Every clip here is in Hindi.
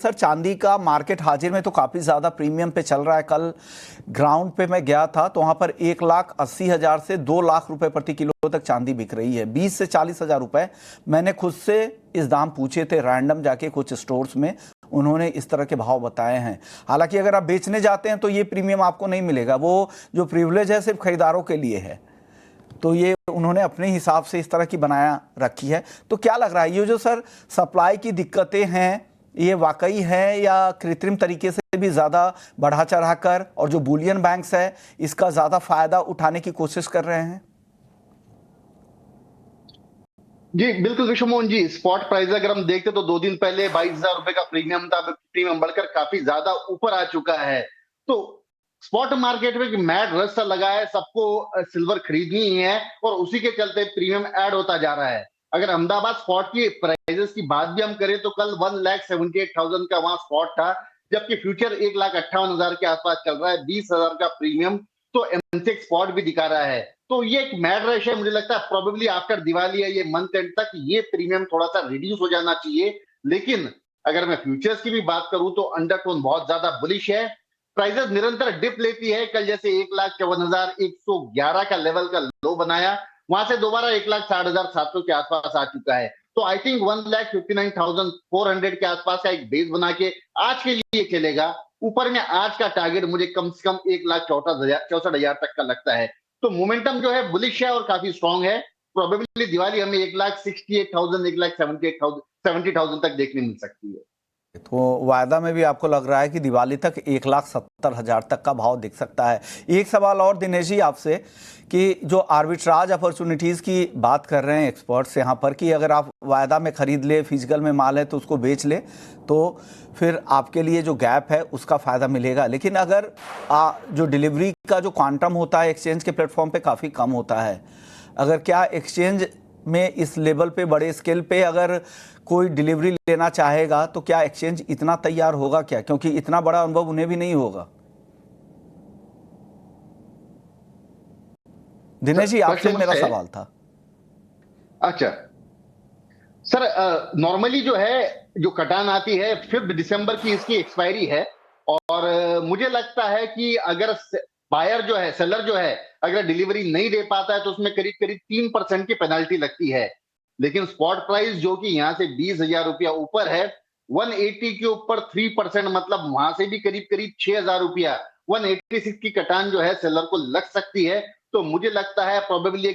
सर चांदी का मार्केट हाजिर में तो काफ़ी ज़्यादा प्रीमियम पे चल रहा है। कल ग्राउंड पे मैं गया था तो वहाँ पर 1,80,000 से 2 लाख रुपए प्रति किलो तक चांदी बिक रही है। 20 से 40 हज़ार रुपए मैंने खुद से इस दाम पूछे थे रैंडम जाके कुछ स्टोर्स में, उन्होंने इस तरह के भाव बताए हैं। हालांकि अगर आप बेचने जाते हैं तो ये प्रीमियम आपको नहीं मिलेगा, वो जो प्रिविलेज है सिर्फ खरीदारों के लिए है। तो ये उन्होंने अपने हिसाब से इस तरह की बनाया रखी है। तो क्या लग रहा है ये जो सर सप्लाई की दिक्कतें हैं ये वाकई है या कृत्रिम तरीके से भी ज़्यादा बढ़ा चढ़ा कर और जो बुलियन बैंक्स है इसका ज़्यादा फायदा उठाने की कोशिश कर रहे हैं? जी बिल्कुल विश्व मोहन जी, स्पॉट प्राइस अगर हम देखते तो 2 दिन पहले 22,000 रुपए का प्रीमियम था। प्रीमियम बढ़कर काफी ज्यादा ऊपर आ चुका है। तो स्पॉट मार्केट में एक मैड रश सा लगा है, सबको सिल्वर खरीदनी ही है और उसी के चलते प्रीमियम ऐड होता जा रहा है। अगर अहमदाबाद स्पॉट की प्राइजेस की बात भी हम करें तो कल 1,78,000 का वहां स्पॉट था, जबकि फ्यूचर 1,58,000 के आसपास चल रहा है। 20,000 का प्रीमियम तो एमसेक्स स्पॉट भी दिखा रहा है। तो ये एक मैड रश है। मुझे लगता है प्रोबेबली आफ्टर दिवाली है ये मंथ एंड तक ये प्रीमियम थोड़ा सा रिड्यूस हो जाना चाहिए। लेकिन अगर मैं फ्यूचर्स की भी बात करूं तो अंडरटोन बहुत ज्यादा बुलिश है। प्राइसेस निरंतर डिप लेती है। कल जैसे 1,54,111 का लेवल का लो बनाया, वहां से दोबारा 1,60,700 के आसपास आ चुका है। तो आई थिंक 1,59,400 के आसपास का एक बेस बना के आज के लिए चलेगा। ऊपर में आज का टारगेट मुझे कम से कम 1,64,000 तक का लगता है। तो मोमेंटम जो है बुलिश है और काफी स्ट्रांग है। प्रोबेबली दिवाली हमें 1,68,000 1,70,000 तक देखने मिल सकती है। तो वायदा में भी आपको लग रहा है कि दिवाली तक 1,70,000 तक का भाव दिख सकता है। एक सवाल और दिनेश जी आपसे कि जो आर्बिट्राज अपॉर्चुनिटीज़ की बात कर रहे हैं एक्सपर्ट्स यहाँ पर कि अगर आप वायदा में खरीद ले, फिजिकल में माल है तो उसको बेच ले तो फिर आपके लिए जो गैप है उसका फ़ायदा मिलेगा। लेकिन अगर जो डिलीवरी का जो क्वांटम होता है एक्सचेंज के प्लेटफॉर्म पे काफ़ी कम होता है, अगर क्या एक्सचेंज में इस लेवल पे बड़े स्केल पे अगर कोई डिलीवरी लेना चाहेगा तो क्या एक्सचेंज इतना तैयार होगा क्या? क्योंकि इतना बड़ा अनुभव उन्हें भी नहीं होगा। दिनेश जी आपसे मेरा सवाल था। अच्छा सर, नॉर्मली जो है जो कटान आती है 5 दिसंबर की इसकी एक्सपायरी है। और मुझे लगता है कि अगर बायर जो है, सेलर जो है, अगर डिलीवरी नहीं दे पाता है तो उसमें करीब करीब 3% की पेनल्टी लगती है। लेकिन स्पॉट प्राइस जो कि यहाँ से 20,000 रुपया ऊपर है, 180 के ऊपर 3% मतलब वहां से भी करीब करीब 6,000 रुपया, 186 की कटान जो है सेलर को लग सकती है। तो मुझे लगता है प्रोबेबली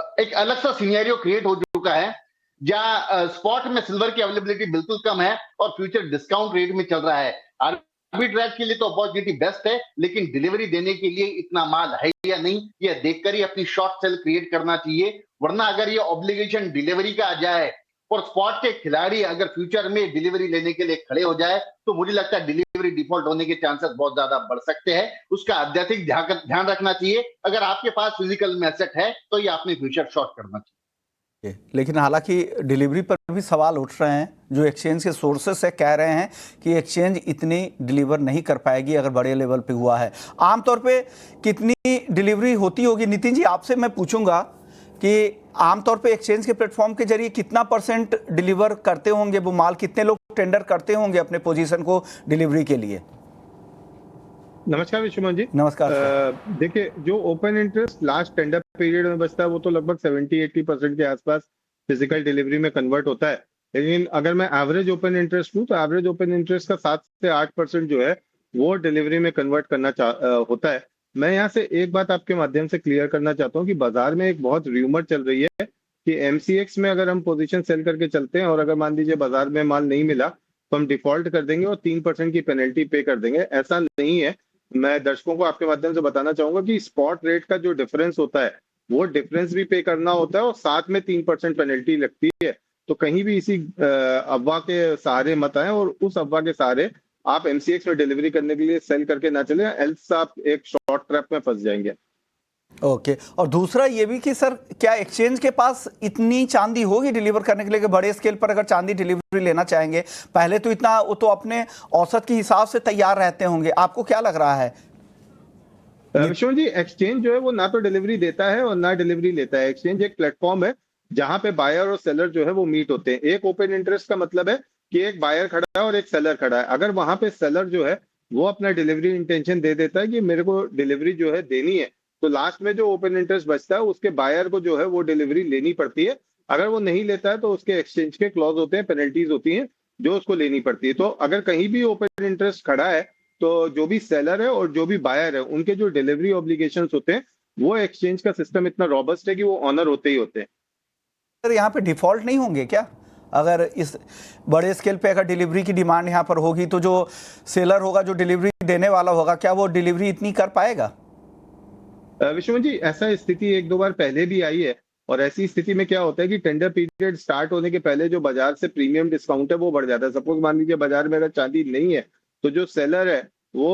एक अलग सा सिनेरियो क्रिएट हो चुका है, जहां स्पॉट में सिल्वर की अवेलेबिलिटी बिल्कुल कम है और फ्यूचर डिस्काउंट रेट में चल रहा है। आर्बिट्रेज के लिए तो अपॉर्चुनिटी बेस्ट है, लेकिन डिलीवरी देने के लिए इतना माल है या नहीं यह देखकर ही अपनी शॉर्ट सेल क्रिएट करना चाहिए। वरना अगर ये ऑब्लिगेशन डिलीवरी का आ जाए और स्पॉट के खिलाड़ी अगर फ्यूचर में डिलीवरी लेने के लिए खड़े हो जाए तो मुझे लगता है डिलीवरी डिफॉल्ट होने के चांसेस बहुत ज्यादा बढ़ सकते हैं। उसका अत्यधिक ध्यान रखना चाहिए। अगर आपके पास फिजिकल में एसेट है तो ये आपने फ्यूचर शॉर्ट करना चाहिए। लेकिन हालांकि डिलीवरी पर भी सवाल उठ रहे हैं। जो एक्सचेंज के सोर्सेस से कह रहे हैं कि एक्सचेंज इतनी डिलीवर नहीं कर पाएगी अगर बड़े लेवल पे हुआ है। आमतौर पे कितनी डिलीवरी होती होगी? नितिन जी आपसे मैं पूछूंगा कि आमतौर पे एक्सचेंज के प्लेटफॉर्म के जरिए कितना % डिलीवर करते होंगे वो माल, कितने लोग टेंडर करते होंगे अपने पोजीशन को डिलीवरी के लिए? नमस्कार विश्वमोहन जी। नमस्कार। देखिए, जो open interest last tender period में बचता है वो तो लगभग 70-80% के आसपास फिजिकल डिलीवरी में कन्वर्ट होता है। लेकिन अगर मैं एवरेज ओपन इंटरेस्ट लूँ तो एवरेज ओपन इंटरेस्ट का 7 से 8% जो है वो डिलीवरी में कन्वर्ट करना होता है। मैं यहाँ से एक बात आपके माध्यम से क्लियर करना चाहता हूँ कि बाजार में एक बहुत र्यूमर चल रही है कि एमसीएक्स में अगर हम पोजीशन सेल करके चलते हैं और अगर मान लीजिए बाजार में माल नहीं मिला तो हम डिफॉल्ट कर देंगे और 3% की पेनल्टी पे कर देंगे। ऐसा नहीं है। मैं दर्शकों को आपके माध्यम से बताना चाहूंगा कि स्पॉट रेट का जो डिफरेंस होता है वो डिफरेंस भी पे करना होता है और साथ में 3% पेनल्टी लगती है। तो कहीं भी इसी अफवाह के सहारे मत आए और उस अफवाह के सहारे आप एमसीएक्स में डिलीवरी करने के लिए सेल करके ना चले, एल्स आप एक शॉर्ट ट्रैप में फंस जाएंगे। ओके। और दूसरा ये भी कि सर क्या एक्सचेंज के पास इतनी चांदी होगी डिलीवर करने के लिए कि बड़े स्केल पर अगर चांदी डिलीवरी लेना चाहेंगे? पहले तो इतना वो तो अपने औसत के हिसाब से तैयार रहते होंगे, आपको क्या लग रहा है? विश्वनाथ जी, एक्सचेंज जो है वो ना तो डिलीवरी देता है और ना डिलीवरी लेता है। एक्सचेंज एक प्लेटफॉर्म है जहां पे बायर और सेलर जो है वो मीट होते हैं। एक ओपन इंटरेस्ट का मतलब है कि एक बायर खड़ा है और एक सेलर खड़ा है। अगर वहां पे सेलर जो है वो अपना डिलीवरी इंटेंशन दे देता है कि मेरे को डिलीवरी जो है देनी है, तो लास्ट में जो ओपन इंटरेस्ट बचता है उसके बायर को जो है वो डिलीवरी लेनी पड़ती है। अगर वो नहीं लेता है तो उसके एक्सचेंज के क्लॉज होते हैं, पेनल्टीज होती हैं जो उसको लेनी पड़ती है। तो अगर कहीं भी ओपन इंटरेस्ट खड़ा है तो जो भी सेलर है और जो भी बायर है उनके जो डिलीवरी ऑब्लिगेशंस होते हैं वो एक्सचेंज का सिस्टम इतना रॉबस्ट है कि वो ऑनर होते ही होते हैं। सर यहाँ पे डिफॉल्ट नहीं होंगे क्या? अगर इस बड़े स्केल पे अगर डिलीवरी की डिमांड यहाँ पर होगी तो जो सेलर होगा, जो डिलीवरी देने वाला होगा, क्या वो डिलीवरी इतनी कर पाएगा? विश्वनाथ जी, ऐसा स्थिति एक दो बार पहले भी आई है। और ऐसी स्थिति में क्या होता है कि टेंडर पीरियड स्टार्ट होने के पहले जो बाजार से प्रीमियम डिस्काउंट है वो बढ़ जाता है। सपोज मान लीजिए बाजार में अगर चांदी नहीं है तो जो सेलर है वो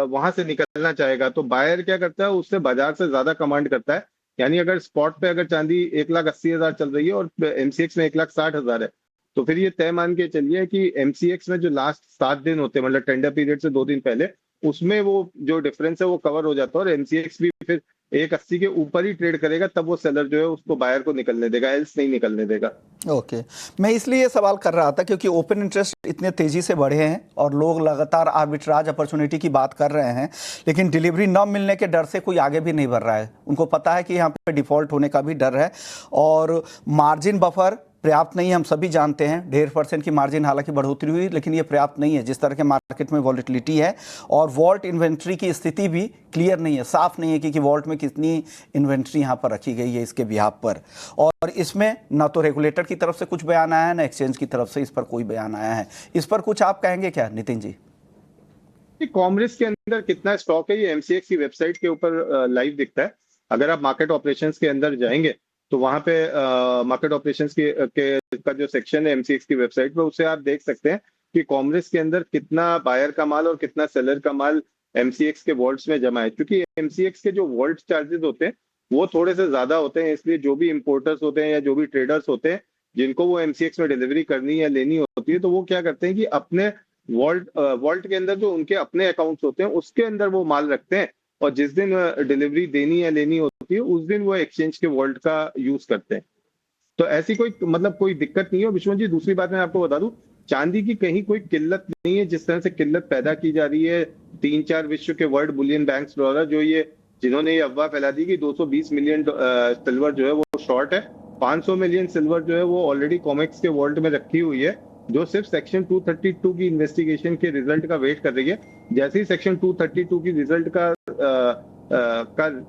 वहां से निकलना चाहेगा, तो बायर क्या करता है, उससे बाजार से ज्यादा कमांड करता है। यानी अगर स्पॉट पे अगर चांदी 1,80,000 चल रही है और एमसीएक्स में 1,60,000 है, तो फिर ये तय मान के चलिए कि एमसीएक्स में जो लास्ट 7 दिन होते हैं, मतलब टेंडर पीरियड से 2 दिन पहले, उसमें वो जो डिफरेंस है वो कवर हो जाता है और एमसीएक्स भी फिर 1,80 के ऊपर ही ट्रेड करेगा, तब वो सेलर जो है उसको बायर को निकलने देगा, एल्स नहीं निकलने देगा। ओके, मैं इसलिए ये सवाल कर रहा था क्योंकि ओपन इंटरेस्ट इतने तेजी से बढ़े हैं और लोग लगातार आर्बिट्राज अपॉर्चुनिटी की बात कर रहे हैं, लेकिन डिलीवरी न मिलने के डर से कोई आगे भी नहीं बढ़ रहा है। उनको पता है कि यहाँ पे डिफॉल्ट होने का भी डर है और मार्जिन बफर पर्याप्त नहीं है। हम सभी जानते हैं 1.5% की मार्जिन हालांकि बढ़ोतरी हुई, लेकिन ये पर्याप्त नहीं है जिस तरह के मार्केट में वॉलेटिलिटी है। और वॉल्ट इन्वेंट्री की स्थिति भी क्लियर नहीं है, साफ नहीं है कि वॉल्ट में कितनी इन्वेंट्री यहाँ पर रखी गई है इसके बिहाफ पर। और इसमें ना तो रेगुलेटर की तरफ से कुछ बयान आया है, ना एक्सचेंज की तरफ से इस पर कोई बयान आया है। इस पर कुछ आप कहेंगे क्या नितिन जी? कॉमरिस के अंदर कितना स्टॉक है ये एमसीएक्स की वेबसाइट के ऊपर लाइव दिखता है। अगर आप मार्केट ऑपरेशंस के अंदर जाएंगे तो वहां पे मार्केट ऑपरेशंस के का जो सेक्शन है एमसीएक्स की वेबसाइट पे, उससे आप देख सकते हैं कि कॉमरिस के अंदर कितना बायर का माल और कितना सेलर का माल एमसीएक्स के वॉल्ट्स में जमा है। क्योंकि एमसीएक्स के जो वॉल्ट चार्जेस होते हैं वो थोड़े से ज्यादा होते हैं, इसलिए जो भी इंपोर्टर्स होते हैं या जो भी ट्रेडर्स होते हैं जिनको वो एमसीएक्स में डिलीवरी करनी या लेनी होती है, तो वो क्या करते हैं कि अपने वॉल्ट के अंदर जो उनके अपने अकाउंट्स होते हैं उसके अंदर वो माल रखते हैं, और जिस दिन डिलीवरी देनी या लेनी होती है उस दिन वो एक्सचेंज के वॉल्ट का यूज करते हैं। तो ऐसी कोई मतलब कोई दिक्कत नहीं है। विश्वनाथ जी, दूसरी बात मैं आपको बता दूं, चांदी की कहीं कोई किल्लत नहीं है। जिस तरह से किल्लत पैदा की जा रही है 3-4 विश्व के वर्ल्ड बुलियन बैंक्स द्वारा, जो ये जिन्होंने ये अफवाह फैला दी कि 220 मिलियन सिल्वर जो है वो शॉर्ट है, 500 मिलियन सिल्वर जो है वो ऑलरेडी कॉमेक्स के वॉल्ट में रखी हुई है, जो सिर्फ सेक्शन 232 की इन्वेस्टिगेशन के रिजल्ट का वेट कर रही है। जैसे ही सेक्शन 232 की रिजल्ट का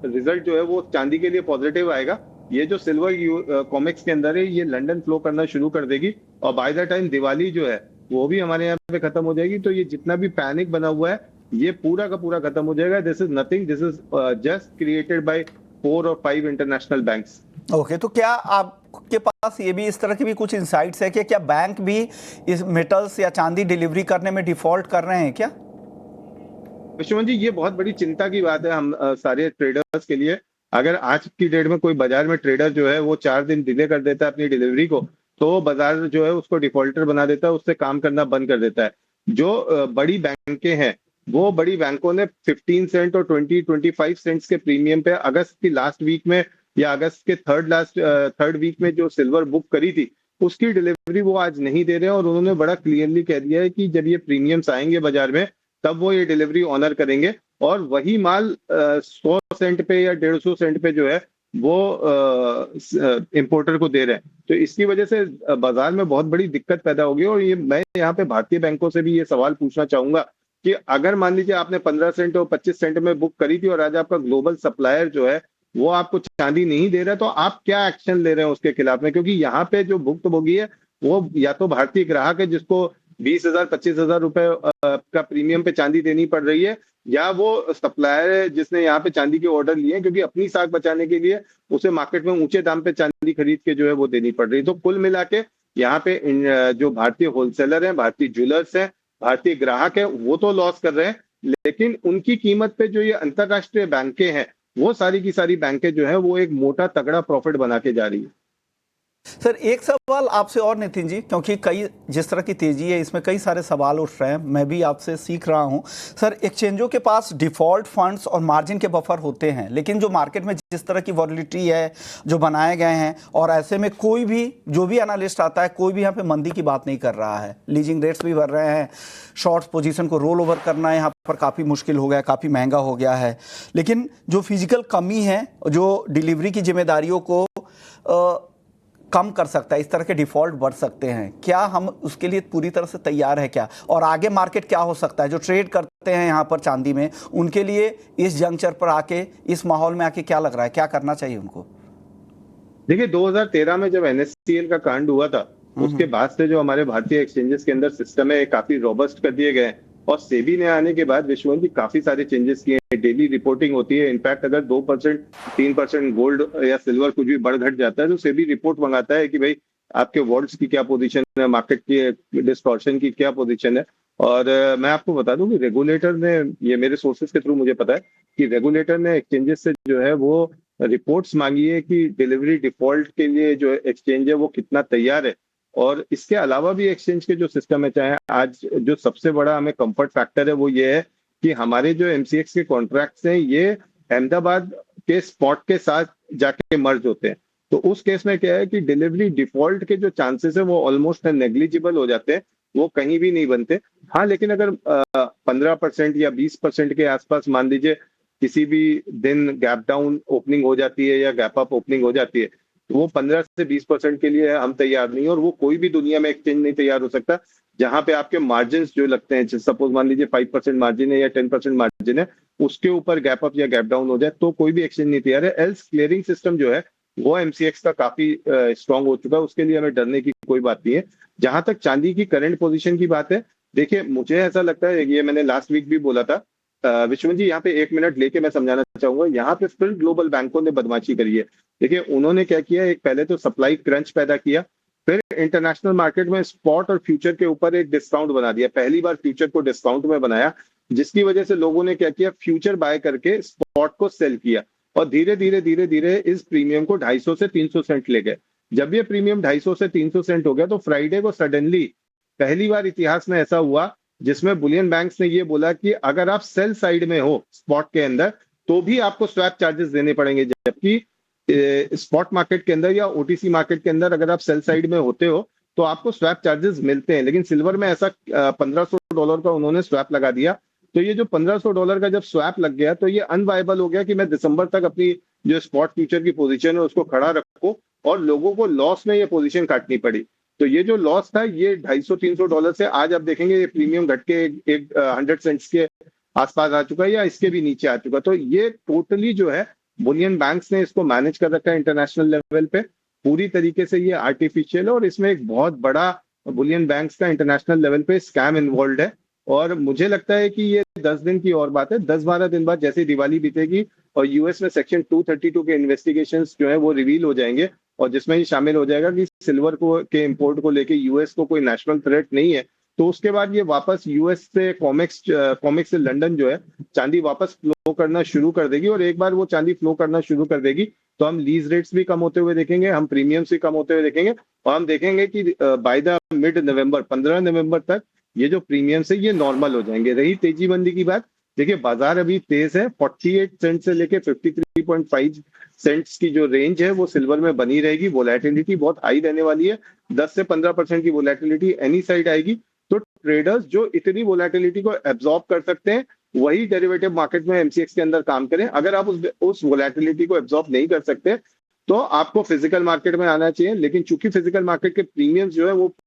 रिजल्ट जो है वो चांदी के लिए पॉजिटिव आएगा, ये जो सिल्वर कॉमेक्स के अंदर है ये लंदन फ्लो करना शुरू कर देगी, और बाय द टाइम दिवाली जो है वो भी हमारे यहाँ पे खत्म हो जाएगी। तो ये जितना भी पैनिक बना हुआ है ये पूरा का पूरा खत्म हो जाएगा। This is nothing, this is just created by 4 और 5 इंटरनेशनल बैंक्स। ओके, तो क्या आपके पास ये भी इस तरह की भी कुछ इंसाइट्स है कि क्या बैंक भी इस मेटल्स या चांदी डिलीवरी करने में डिफॉल्ट कर रहे हैं क्या? विश्वनाथ जी, ये बहुत बड़ी चिंता की बात है हम सारे ट्रेडर्स के लिए। अगर आज की डेट में कोई बाजार में ट्रेडर जो है वो 4 दिन डिले कर देता है अपनी डिलीवरी को, तो बाजार जो है उसको डिफॉल्टर बना देता है, उससे काम करना बंद कर देता है। जो बड़ी बैंकें हैं वो बड़ी बैंकों ने 15 सेंट और 20-25 सेंट्स के प्रीमियम पे अगस्त की लास्ट वीक में या अगस्त के थर्ड वीक में जो सिल्वर बुक करी थी उसकी डिलीवरी वो आज नहीं दे रहे हैं। और उन्होंने बड़ा क्लियरली कह दिया है कि जब ये प्रीमियम्स आएंगे बाजार में तब वो ये डिलीवरी ऑनर करेंगे, और वही माल 100 सेंट पे या 150 सेंट पे जो है वो इंपोर्टर को दे रहे हैं। तो इसकी वजह से बाजार में बहुत बड़ी दिक्कत पैदा होगी। और ये मैं यहाँ पे भारतीय बैंकों से भी ये सवाल पूछना चाहूंगा कि अगर मान लीजिए आपने 15 सेंट और 25 सेंट में बुक करी थी और आज आपका ग्लोबल सप्लायर जो है वो आपको चांदी नहीं दे रहा है, तो आप क्या एक्शन ले रहे हैं उसके खिलाफ में? क्योंकि यहाँ पे जो भुक्तभोगी है वो या तो भारतीय ग्राहक है जिसको 20,000 25,000 रुपए का प्रीमियम पे चांदी देनी पड़ रही है, या वो सप्लायर है जिसने यहाँ पे चांदी के ऑर्डर लिए हैं क्योंकि अपनी साख बचाने के लिए उसे मार्केट में ऊंचे दाम पे चांदी खरीद के जो है वो देनी पड़ रही है। तो कुल मिला के यहाँ पे जो भारतीय होलसेलर हैं, भारतीय ज्वेलर्स हैं, भारतीय ग्राहक है, वो तो लॉस कर रहे हैं, लेकिन उनकी कीमत पे जो ये अंतरराष्ट्रीय बैंकें हैं वो सारी की सारी बैंकें जो है वो एक मोटा तगड़ा प्रॉफिट बना के जा रही है। सर एक सवाल आपसे और नितिन जी, क्योंकि कई जिस तरह की तेजी है इसमें कई सारे सवाल उठ रहे हैं, मैं भी आपसे सीख रहा हूं। सर एक्सचेंजों के पास डिफॉल्ट फंड्स और मार्जिन के बफर होते हैं, लेकिन जो मार्केट में जिस तरह की वॉलिटिलिटी है जो बनाए गए हैं, और ऐसे में कोई भी जो भी एनालिस्ट आता है कोई भी यहाँ पे मंदी की बात नहीं कर रहा है। लीजिंग रेट्स भी बढ़ रहे हैं, शॉर्ट पोजीशन को रोल ओवर करना यहाँ पर काफ़ी मुश्किल हो गया, काफ़ी महंगा हो गया है। लेकिन जो फिजिकल कमी है जो डिलीवरी की जिम्मेदारियों को कम कर सकता है, इस तरह के डिफॉल्ट बढ़ सकते हैं, क्या हम उसके लिए पूरी तरह से तैयार है क्या? और आगे मार्केट क्या हो सकता है? जो ट्रेड करते हैं यहाँ पर चांदी में, उनके लिए इस जंक्चर पर आके, इस माहौल में आके क्या लग रहा है, क्या करना चाहिए उनको? देखिए 2013 में जब NSCL का कांड हुआ था, उसके बाद से जो हमारे भारतीय एक्सचेंजेस के अंदर सिस्टम है काफी रोबस्ट कर दिए गए हैं। और सेबी ने आने के बाद विश्वमन जी काफी सारे चेंजेस किए हैं। डेली रिपोर्टिंग होती है। इनफैक्ट अगर 2% 3% गोल्ड या सिल्वर कुछ भी बढ़ घट जाता है तो सेबी रिपोर्ट मंगाता है कि भाई आपके वॉल्ट्स की क्या पोजीशन है, मार्केट की डिस्टॉर्शन की क्या पोजीशन है। और मैं आपको बता दूं कि रेगुलेटर ने, ये मेरे सोर्सेज के थ्रू मुझे पता है कि रेगुलेटर ने एक्सचेंजेस से जो है वो रिपोर्ट्स मांगी है कि डिलीवरी डिफॉल्ट के लिए जो एक्सचेंज है वो कितना तैयार है। और इसके अलावा भी एक्सचेंज के जो सिस्टम है, चाहे आज जो सबसे बड़ा हमें कंफर्ट फैक्टर है वो ये है कि हमारे जो MCX के कॉन्ट्रैक्ट्स हैं ये अहमदाबाद के स्पॉट के साथ जाके मर्ज होते हैं। तो उस केस में क्या है कि डिलीवरी डिफॉल्ट के जो चांसेस है वो ऑलमोस्ट नेग्लिजिबल हो जाते हैं, वो कहीं भी नहीं बनते। हाँ, लेकिन अगर 15% या 20% के आसपास मान लीजिए किसी भी दिन गैप डाउन ओपनिंग हो जाती है या गैप अप ओपनिंग हो जाती है, तो वो 15 से 20% के लिए हम तैयार नहीं है। और वो कोई भी दुनिया में एक्सचेंज नहीं तैयार हो सकता जहां पे आपके मार्जिन जो लगते हैं, सपोज मान लीजिए 5% मार्जिन है या 10% मार्जिन है, उसके ऊपर गैप अप या गैप डाउन हो जाए तो कोई भी एक्सचेंज नहीं तैयार है। एल्स क्लियरिंग सिस्टम जो है वो MCX का काफी स्ट्रांग हो चुका है, उसके लिए हमें डरने की कोई बात नहीं है। जहां तक चांदी की करंट पोजीशन की बात है, देखिए मुझे ऐसा लगता है, ये मैंने लास्ट वीक भी बोला था। विश्वनाथ जी यहाँ पे 1 मिनट लेके मैं समझाना चाहूंगा। यहाँ पे फिर ग्लोबल बैंकों ने बदमाशी करी है। देखिए उन्होंने क्या किया, एक पहले तो सप्लाई क्रंच पैदा किया, फिर इंटरनेशनल मार्केट में स्पॉट और फ्यूचर के ऊपर एक डिस्काउंट बना दिया। पहली बार फ्यूचर को डिस्काउंट में बनाया, जिसकी वजह से लोगों ने क्या किया, फ्यूचर बाय करके स्पॉट को सेल किया और धीरे धीरे इस प्रीमियम को 250 से 300 सेंट ले गए। जब ये प्रीमियम 250 से 300 सेंट हो गया तो फ्राइडे को सडनली पहली बार इतिहास में ऐसा हुआ जिसमें बुलियन बैंक्स ने ये बोला कि अगर आप सेल साइड में हो स्पॉट के अंदर तो भी आपको स्वैप चार्जेस देने पड़ेंगे। जबकि स्पॉट मार्केट के अंदर या OTC मार्केट के अंदर अगर आप सेल साइड में होते हो तो आपको स्वैप चार्जेस मिलते हैं। लेकिन सिल्वर में ऐसा $1500 का उन्होंने स्वैप लगा दिया। तो ये जो $1500 का जब स्वैप लग गया तो ये अनवायबल हो गया कि मैं दिसंबर तक अपनी जो स्पॉट फ्यूचर की पोजीशन है उसको खड़ा रखूं, और लोगों को लॉस में ये पोजीशन काटनी पड़ी। तो ये जो लॉस था ये $250-300 से आज आप देखेंगे ये प्रीमियम घट के एक 100 सेंट्स के आसपास आ चुका है या इसके भी नीचे आ चुका। तो ये टोटली जो है बुलियन बैंक्स ने इसको मैनेज कर रखा है इंटरनेशनल लेवल पे। पूरी तरीके से ये आर्टिफिशियल है और इसमें एक बहुत बड़ा बुलियन बैंक्स का इंटरनेशनल लेवल पे स्कैम इन्वॉल्व है। और मुझे लगता है कि ये 10 दिन की और बात है। 10-12 दिन बाद जैसे दिवाली बीतेगी और US में सेक्शन 232 के इन्वेस्टिगेशंस जो है वो रिवील हो जाएंगे, और जिसमें ये शामिल हो जाएगा कि सिल्वर को के इंपोर्ट को लेके US को कोई नेशनल थ्रेट नहीं है, तो उसके बाद ये वापस US से कॉमेक्स से लंदन जो है चांदी वापस फ्लो करना शुरू कर देगी। और एक बार वो चांदी फ्लो करना शुरू कर देगी तो हम लीज रेट्स भी कम होते हुए देखेंगे, हम प्रीमियम्स भी कम होते हुए देखेंगे, और हम देखेंगे कि बाय द मिड नवंबर 15 नवंबर तक ये जो प्रीमियम्स है ये नॉर्मल हो जाएंगे। रही तेजी मंदी की बात, देखिए बाजार अभी तेज है। 48 सेंट से लेके 53.5 सेंट्स की जो रेंज है वो सिल्वर में बनी रहेगी। वोलेटिलिटी बहुत हाई रहने वाली है, 10 से 15% की वोलेटिलिटी एनी साइड आएगी। तो ट्रेडर्स जो इतनी वोलेटिलिटी को एब्जॉर्ब कर सकते हैं वही डेरिवेटिव मार्केट में MCX के अंदर काम करें। अगर आप उस वोलेटिलिटी को एब्जॉर्ब नहीं कर सकते तो आपको फिजिकल मार्केट में आना चाहिए। लेकिन चूंकि फिजिकल मार्केट के प्रीमियम्स जो है वो